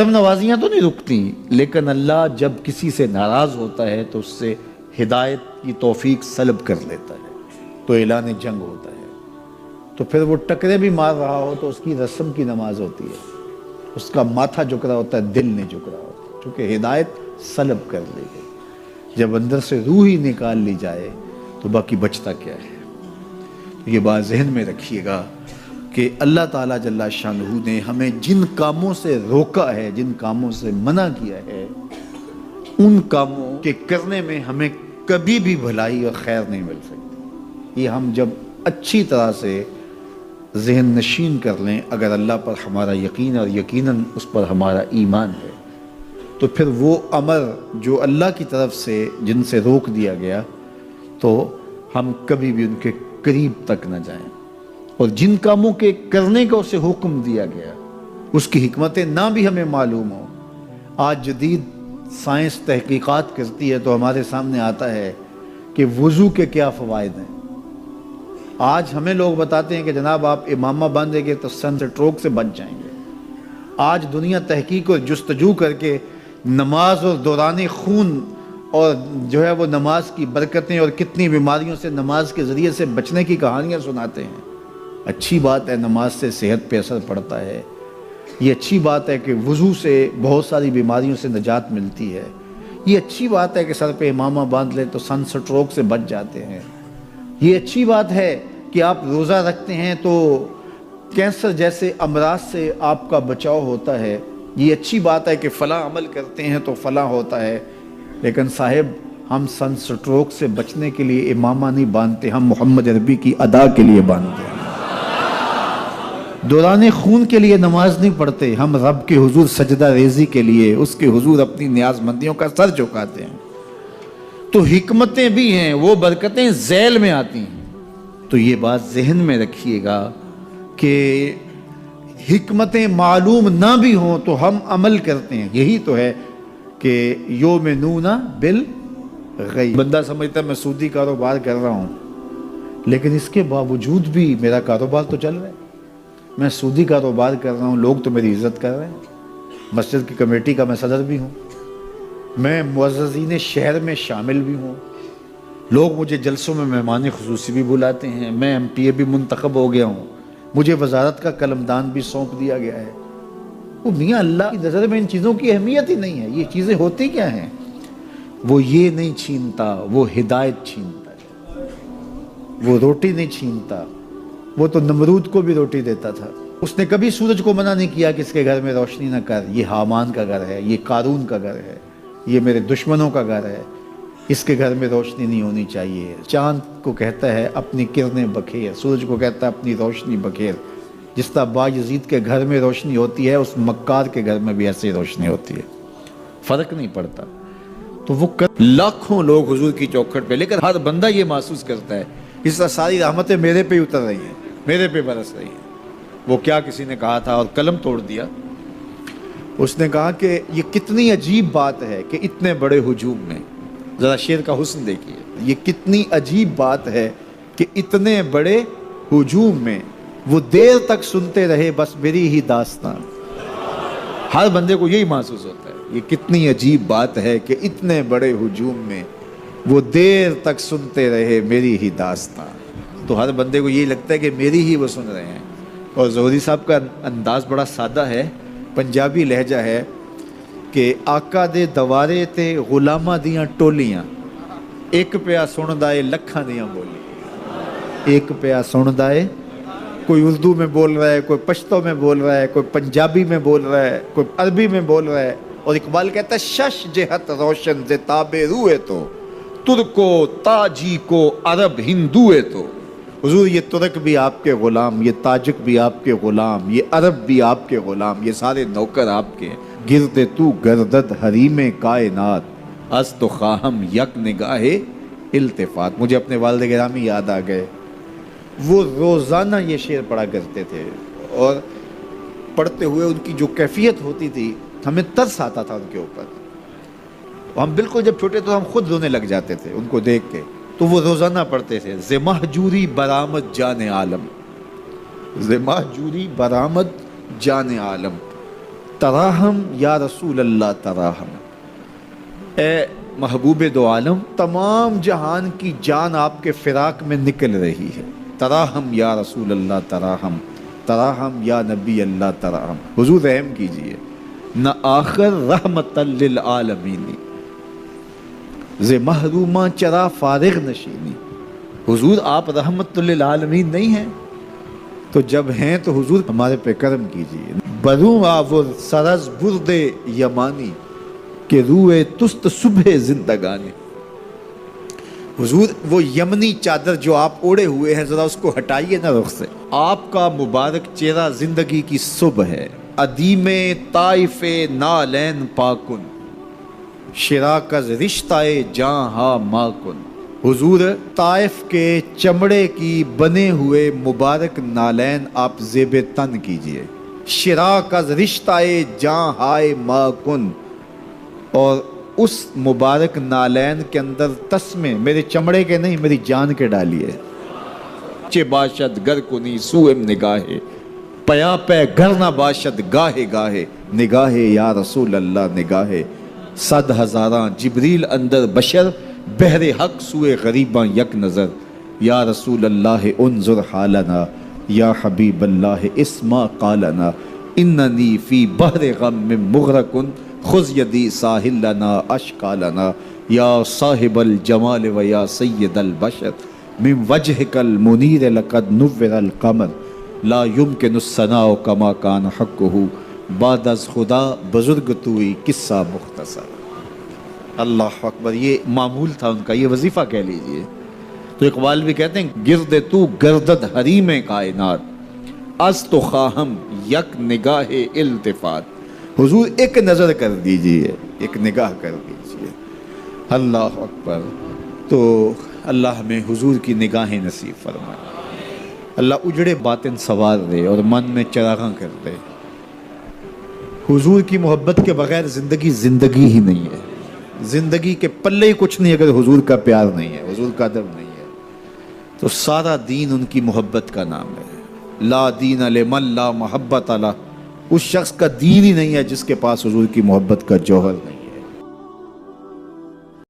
نوازیاں تو نہیں رکتی، لیکن اللہ جب کسی سے ناراض ہوتا ہے تو اس سے ہدایت کی توفیق سلب کر لیتا ہے، تو اعلان جنگ ہوتا ہے۔ تو پھر وہ ٹکرے بھی مار رہا ہو تو اس کی رسم کی نماز ہوتی ہے، اس کا ماتھا جھک رہا ہوتا ہے، دل نہیں جھک رہا ہوتا، کیونکہ ہدایت سلب کر لی گئی۔ جب اندر سے روح ہی نکال لی جائے تو باقی بچتا کیا ہے؟ یہ بات ذہن میں رکھیے گا کہ اللہ تعالیٰ جل شانہ نے ہمیں جن کاموں سے روکا ہے، جن کاموں سے منع کیا ہے، ان کاموں کے کرنے میں ہمیں کبھی بھی بھلائی اور خیر نہیں مل سکتی۔ یہ ہم جب اچھی طرح سے ذہن نشین کر لیں، اگر اللہ پر ہمارا یقین اور یقیناً اس پر ہمارا ایمان ہے، تو پھر وہ امر جو اللہ کی طرف سے جن سے روک دیا گیا تو ہم کبھی بھی ان کے قریب تک نہ جائیں، اور جن کاموں کے کرنے کا اسے حکم دیا گیا اس کی حکمتیں نہ بھی ہمیں معلوم ہوں۔ آج جدید سائنس تحقیقات کرتی ہے تو ہمارے سامنے آتا ہے کہ وضو کے کیا فوائد ہیں۔ آج ہمیں لوگ بتاتے ہیں کہ جناب آپ امامہ باندھیں گے تو سن سٹروک سے بچ جائیں گے۔ آج دنیا تحقیق اور جستجو کر کے نماز اور دوران خون اور جو ہے وہ نماز کی برکتیں اور کتنی بیماریوں سے نماز کے ذریعے سے بچنے کی کہانیاں سناتے ہیں۔ اچھی بات ہے، نماز سے صحت پہ اثر پڑتا ہے، یہ اچھی بات ہے کہ وضو سے بہت ساری بیماریوں سے نجات ملتی ہے، یہ اچھی بات ہے کہ سر پہ امامہ باندھ لیں تو سن سٹروک سے بچ جاتے ہیں، یہ اچھی بات ہے کہ آپ روزہ رکھتے ہیں تو کینسر جیسے امراض سے آپ کا بچاؤ ہوتا ہے، یہ اچھی بات ہے کہ فلاں عمل کرتے ہیں تو فلاں ہوتا ہے۔ لیکن صاحب ہم سن سٹروک سے بچنے کے لیے امامہ نہیں باندھتے، ہم محمد عربی کی ادا کے لیے باندھتے ہیں۔ دوران خون کے لیے نماز نہیں پڑھتے، ہم رب کے حضور سجدہ ریزی کے لیے اس کے حضور اپنی نیاز مندیوں کا سر جھکاتے ہیں۔ تو حکمتیں بھی ہیں، وہ برکتیں ذیل میں آتی ہیں۔ تو یہ بات ذہن میں رکھیے گا کہ حکمتیں معلوم نہ بھی ہوں تو ہم عمل کرتے ہیں۔ یہی تو ہے کہ یؤمنون بالغیب۔ بندہ سمجھتا ہے میں سودی کاروبار کر رہا ہوں، لیکن اس کے باوجود بھی میرا کاروبار تو چل رہا ہے، میں سودی کاروبار کر رہا ہوں، لوگ تو میری عزت کر رہے ہیں، مسجد کی کمیٹی کا میں صدر بھی ہوں، میں معززین شہر میں شامل بھی ہوں، لوگ مجھے جلسوں میں مہمان خصوصی بھی بلاتے ہیں، میں ایم پی اے بھی منتخب ہو گیا ہوں، مجھے وزارت کا قلمدان بھی سونپ دیا گیا ہے۔ وہ میاں اللہ کی نظر میں ان چیزوں کی اہمیت ہی نہیں ہے۔ یہ چیزیں ہوتی کیا ہیں؟ وہ یہ نہیں چھینتا، وہ ہدایت چھینتا ہے، وہ روٹی نہیں چھینتا، وہ تو نمرود کو بھی روٹی دیتا تھا۔ اس نے کبھی سورج کو منع نہیں کیا کہ اس کے گھر میں روشنی نہ کر، یہ حامان کا گھر ہے، یہ قارون کا گھر ہے، یہ میرے دشمنوں کا گھر ہے، اس کے گھر میں روشنی نہیں ہونی چاہیے۔ چاند کو کہتا ہے اپنی کرنیں بکھیر، سورج کو کہتا ہے اپنی روشنی بکھیر۔ جس طرح باجزید کے گھر میں روشنی ہوتی ہے، اس مکار کے گھر میں بھی ایسی روشنی ہوتی ہے، فرق نہیں پڑتا۔ تو وہ لاکھوں لوگ حضور کی چوکھٹ پہ، لیکن ہر بندہ یہ محسوس کرتا ہے اس طرح ساری رحمتیں میرے پہ اتر رہی ہیں، میرے پہ برس رہی ہیں۔ وہ کیا کسی نے کہا تھا اور قلم توڑ دیا، اس نے کہا کہ یہ کتنی عجیب بات ہے کہ اتنے بڑے ہجوم میں، ذرا شعر کا حسن دیکھیے، یہ کتنی عجیب بات ہے کہ اتنے بڑے ہجوم میں وہ دیر تک سنتے رہے بس میری ہی داستان۔ ہر بندے کو یہی محسوس ہوتا ہے، یہ کتنی عجیب بات ہے کہ اتنے بڑے ہجوم میں وہ دیر تک سنتے رہے میری ہی داستان۔ تو ہر بندے کو یہی لگتا ہے کہ میری ہی وہ سن رہے ہیں۔ اور زہری صاحب کا انداز بڑا سادہ ہے، پنجابی لہجہ ہے کہ آقا دے دوارے تے غلامہ دیاں ٹولیاں، ایک پیا سن دائے لکھاں دیاں بولی، ایک پیا سن دائے، کوئی اردو میں بول رہا ہے، کوئی پشتو میں بول رہا ہے، کوئی پنجابی میں بول رہا ہے، کوئی عربی میں بول رہا ہے۔ اور اقبال کہتا ہے شش جہت روشن ز تاب روئے تو، ترکو تاجی کو عرب ہندوئے تو۔ حضور یہ ترک بھی آپ کے غلام، یہ تاجک بھی آپ کے غلام، یہ عرب بھی آپ کے غلام، یہ سارے نوکر آپ کے۔ گرد تو گردد حریم کائنات، از تو خواہم یک نگاہ التفات۔ مجھے اپنے والد گرامی یاد آ گئے، وہ روزانہ یہ شعر پڑھا کرتے تھے، اور پڑھتے ہوئے ان کی جو کیفیت ہوتی تھی ہمیں ترس آتا تھا ان کے اوپر۔ ہم بالکل جب چھوٹے تو ہم خود رونے لگ جاتے تھے ان کو دیکھ کے۔ تو وہ روزانہ پڑھتے تھے ز مہجوری برآمد جان عالم، ز مہجوری برآمد جان عالم، تراہم یا رسول اللہ تراہم، اے محبوب دو عالم، تمام جہان کی جان آپ کے فراق میں نکل رہی ہے، تراہم یا رسول اللہ تراہم، تراہم یا نبی اللہ تراہم، حضور رحم کیجئے، نہ آخر رحمت للعالمین، ز محروماں چرا فارغ نشینی، حضور آپ رحمت للعالمین نہیں ہیں، تو جب ہیں تو حضور ہمارے پہ کرم کیجئے، بروں آور سرز برد یمانی کہ روئے تست صبح زندگانی، حضور وہ یمنی چادر جو آپ اوڑے ہوئے ہیں ذرا اس کو ہٹائیے نا رخ سے، آپ کا مبارک چہرہ زندگی کی صبح ہے، ادیم طائف نالین پاکن شراک از رشتہ جاں ہا ماکن، حضور طائف کے چمڑے کی بنے ہوئے مبارک نالین آپ زیب تن کیجئے، شراک از رشتہ جاں ہائے ماکن، اور اس مبارک نالین کے اندر تسمے میرے چمڑے کے نہیں میری جان کے ڈالیے، چے باشد گر کنی سوئم نگاہے پیا پہ گر نہ باشد گاہے گاہے، نگاہے یا رسول اللہ نگاہے صد ہزاراں جبریل اندر بشر، بحر حق سوئے غریباں یک نظر، یا رسول اللہ انظر حالنا یا حبیب اللہ اسما قالنا، اننی فی بحر غم مغرقن خذ یدی ساحل لنا اشکالنا، یا صاحب الجمال و یا سید البشر من وجہک المنیر لقد نور القمر، لا یمکن الثناء کما کان حقہ، بعد از خدا بزرگ توئی قصہ مختصر، اللہ اکبر، یہ معمول تھا ان کا، یہ وظیفہ کہہ لیجئے۔ تو اقبال بھی کہتے ہیں گرد تو گردد حریم کائنات، از تو خواہم یک نگاہ التفات، حضور ایک نظر کر دیجئے، ایک نگاہ کر دیجئے، اللہ اکبر۔ تو اللہ ہمیں حضور کی نگاہیں نصیب فرمائے، اللہ اجڑے باطن سوار دے اور من میں چراغاں کر دے۔ حضور کی محبت کے بغیر زندگی زندگی ہی نہیں ہے، زندگی کے پلے ہی کچھ نہیں اگر حضور کا پیار نہیں ہے، حضور کا ادب نہیں ہے، تو سارا دین ان کی محبت کا نام ہے۔ لا دین لمن لا محبت لا، اس شخص کا دین ہی نہیں ہے جس کے پاس حضور کی محبت کا جوہر نہیں۔